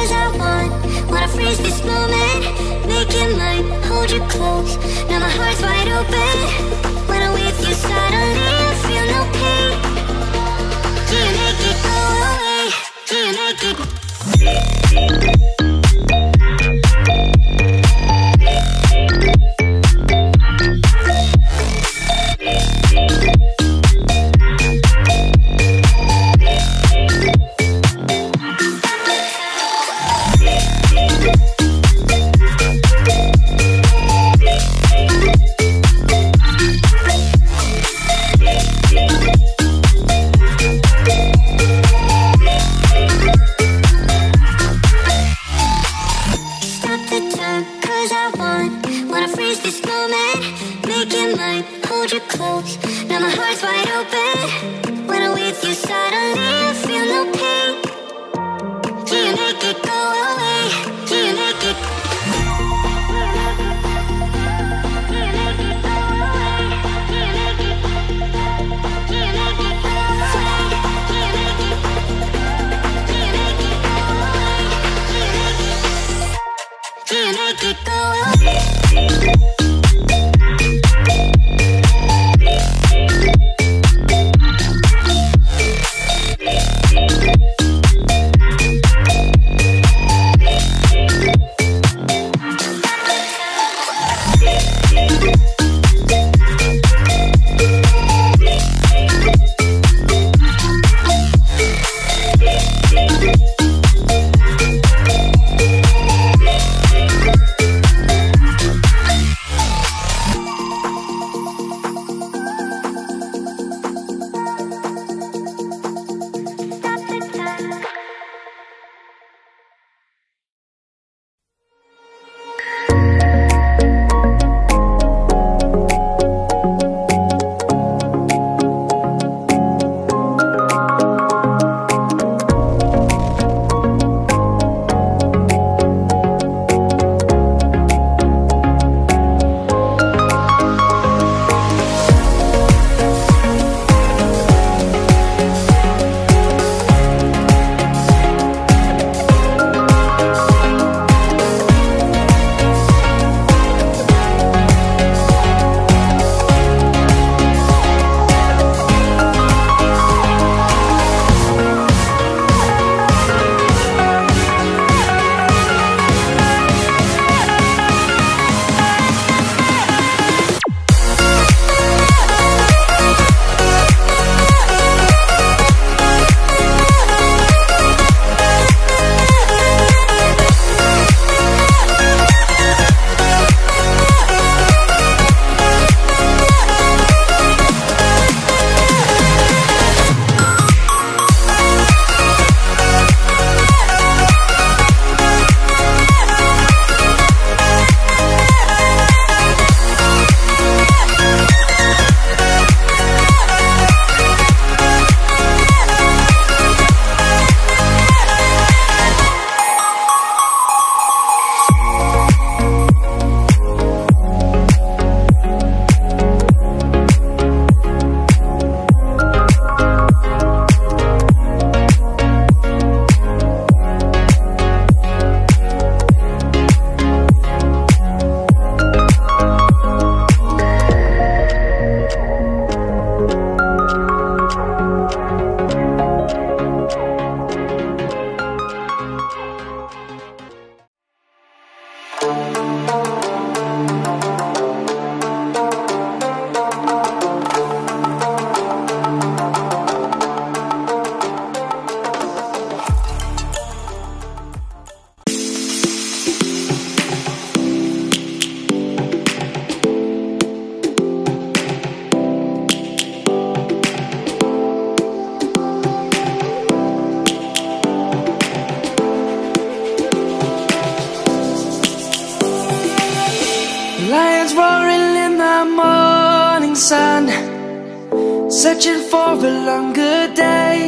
'cause I wanna freeze this moment, make it mine, hold you close. Now my heart's wide open. When I'm with you, suddenly I feel no pain. Do you make it go away? Do you make it? Lions roaring in the morning sun, searching for a longer day.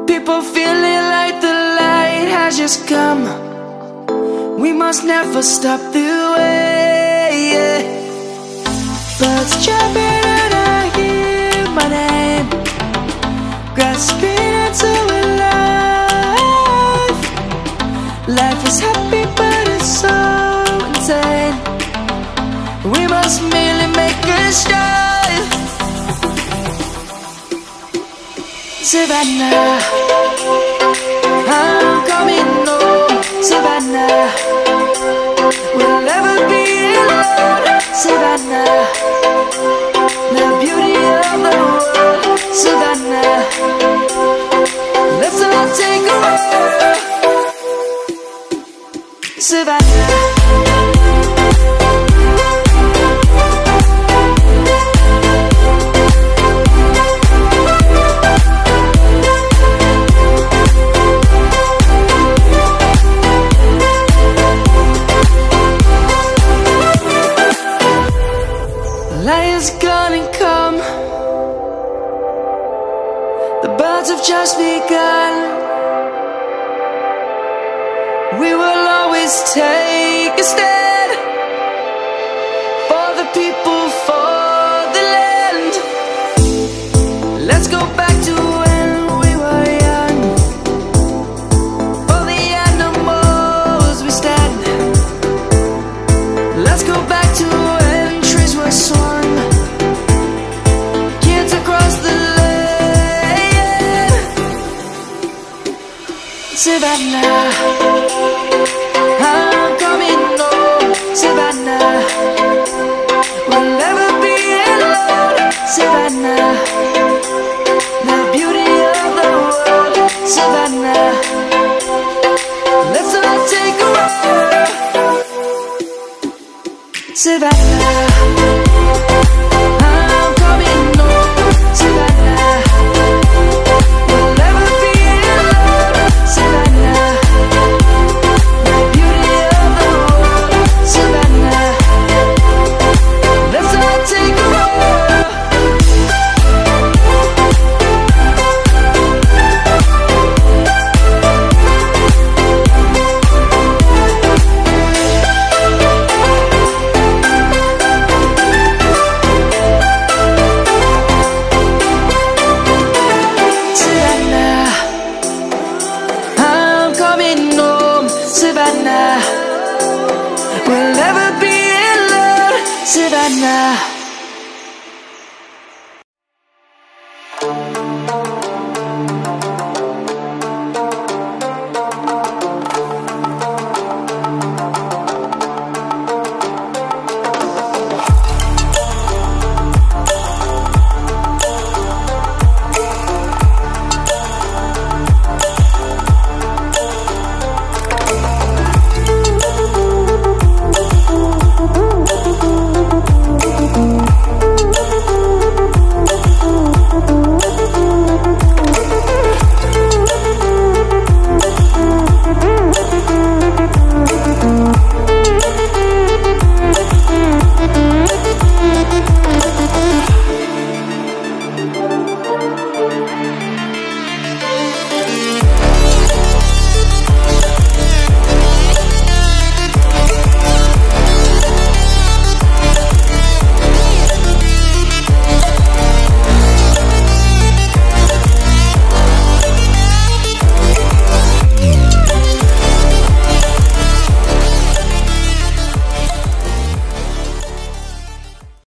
People feeling like the light has just come. We must never stop the way. Birds jumping and I hear my name, grasping into a light. Savannah, I'm coming home. Savannah, we'll never be alone. Savannah, the beauty of the world. Savannah, let's all take a walk. Savannah. Lion's gonna come. The birds have just begun. We will always take a stand for the people, for the land. Let's go back to when we were young. For the animals we stand. Let's go back to when trees were swung. Kids across the land. Savannah,